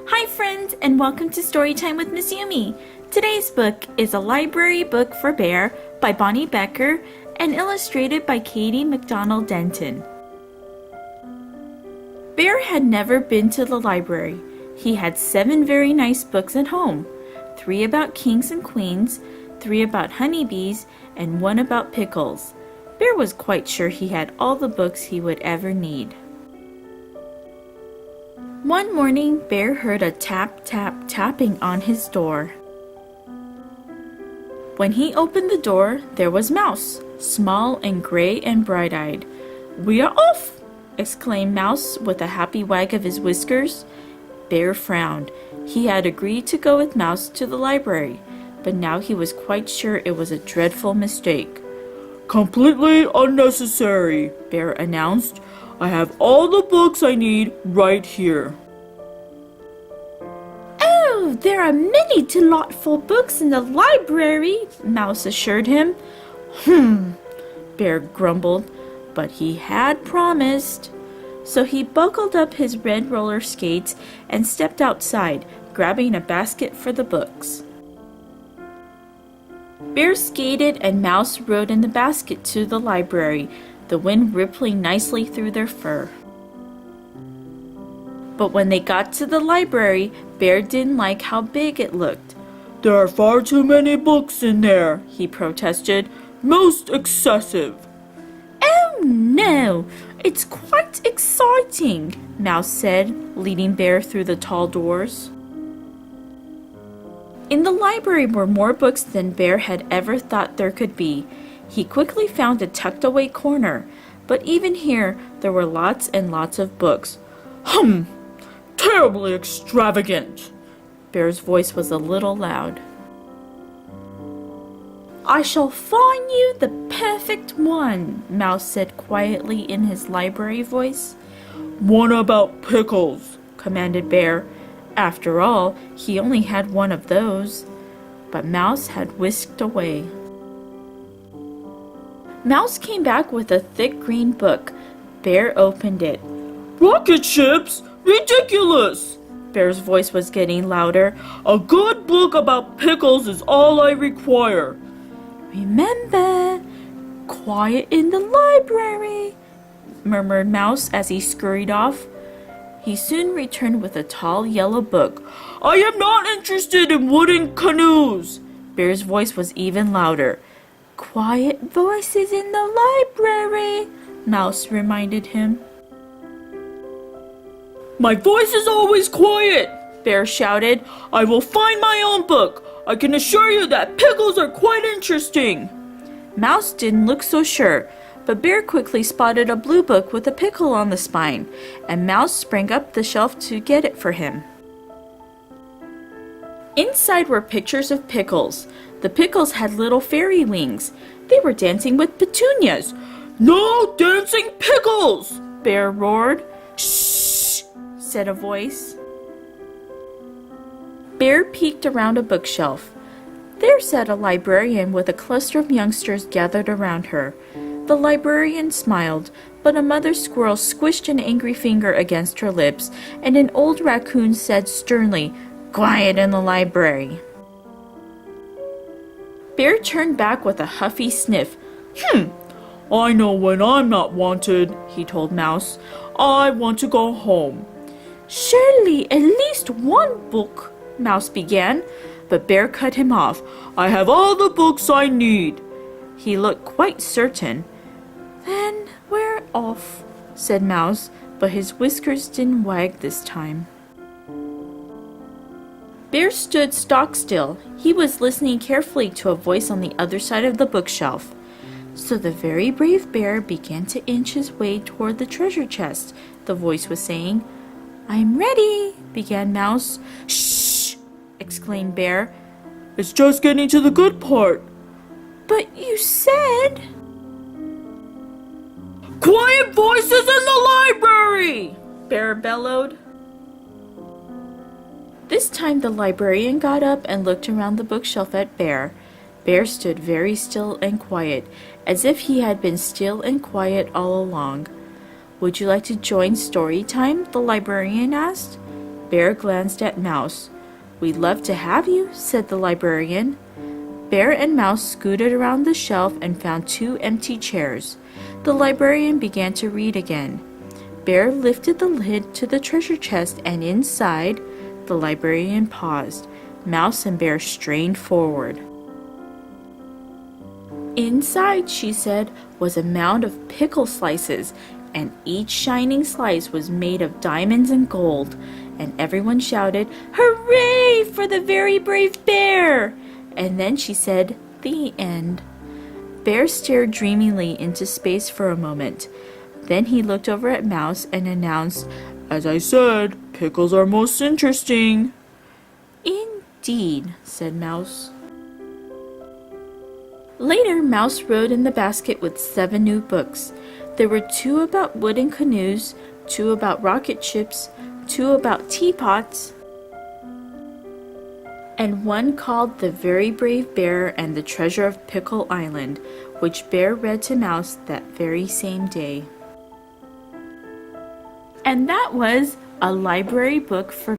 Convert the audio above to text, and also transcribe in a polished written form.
Hi friends, and welcome to Storytime with Miss Yumi. Today's book is A Library Book for Bear by Bonny Becker and illustrated by Katie McDonald Denton. Bear had never been to the library. He had 7 very nice books at home, 3 about kings and queens, 3 about honeybees, and 1 about pickles. Bear was quite sure he had all the books he would ever need. One morning, Bear heard a tapping on his door. When he opened the door, there was Mouse, small and gray and bright-eyed. "We are off!" exclaimed Mouse with a happy wag of his whiskers. Bear frowned. He had agreed to go with Mouse to the library, but now he was quite sure it was a dreadful mistake. "Completely unnecessary," Bear announced. "I have all the books I need right here." "Oh, there are many delightful books in the library," Mouse assured him. Bear grumbled, but he had promised. So he buckled up his red roller skates and stepped outside, grabbing a basket for the books. Bear skated and Mouse rode in the basket to the library, the wind rippling nicely through their fur. But when they got to the library, Bear didn't like how big it looked. "There are far too many books in there," he protested. "Most excessive." "Oh no, it's quite exciting," Mouse said, leading Bear through the tall doors. In the library were more books than Bear had ever thought there could be. He quickly found a tucked-away corner, but even here there were lots and lots of books. Terribly extravagant." Bear's voice was a little loud. "I shall find you the perfect one," Mouse said quietly in his library voice. "One about pickles," commanded Bear. After all, he only had one of those. But Mouse had whisked away. Mouse came back with a thick green book. Bear opened it. "Rocket ships? Ridiculous!" Bear's voice was getting louder. "A good book about pickles is all I require." "Remember, quiet in the library," murmured Mouse as he scurried off. He soon returned with a tall yellow book. "I am not interested in wooden canoes." Bear's voice was even louder. "Quiet voices in the library," Mouse reminded him. "My voice is always quiet," Bear shouted. "I will find my own book. I can assure you that pickles are quite interesting." Mouse didn't look so sure, but Bear quickly spotted a blue book with a pickle on the spine, and Mouse sprang up the shelf to get it for him. Inside were pictures of pickles. The pickles had little fairy wings. They were dancing with petunias. "No dancing pickles!" Bear roared. "Shh!" said a voice. Bear peeked around a bookshelf. There sat a librarian with a cluster of youngsters gathered around her. The librarian smiled, but a mother squirrel squished an angry finger against her lips, and an old raccoon said sternly, "Quiet in the library." Bear turned back with a huffy sniff. "I know when I'm not wanted," he told Mouse. "I want to go home." "Surely at least one book," Mouse began, but Bear cut him off. "I have all the books I need." He looked quite certain. "Then we're off," said Mouse, but his whiskers didn't wag this time. Bear stood stock still. He was listening carefully to a voice on the other side of the bookshelf. So the very brave Bear began to inch his way toward the treasure chest, the voice was saying. "I'm ready," began Mouse. "Shh!" exclaimed Bear. "It's just getting to the good part." "But you said—" "Quiet voices in the library!" Bear bellowed. This time the librarian got up and looked around the bookshelf at Bear. Bear stood very still and quiet, as if he had been still and quiet all along. "Would you like to join story time?" the librarian asked. Bear glanced at Mouse. "We'd love to have you," said the librarian. Bear and Mouse scooted around the shelf and found 2 empty chairs. The librarian began to read again. Bear lifted the lid to the treasure chest, and inside, the librarian paused. Mouse and Bear strained forward. "Inside," she said, "was a mound of pickle slices, and each shining slice was made of diamonds and gold." And everyone shouted, "Hooray for the very brave bear!" And then she said, "The end." Bear stared dreamily into space for a moment. Then he looked over at Mouse and announced, "As I said, pickles are most interesting." "Indeed," said Mouse. Later, Mouse rode in the basket with 7 new books. There were 2 about wooden canoes, 2 about rocket ships, 2 about teapots, and 1 called The Very Brave Bear and the Treasure of Pickle Island, which Bear read to Mouse that very same day. And that was A Library Book for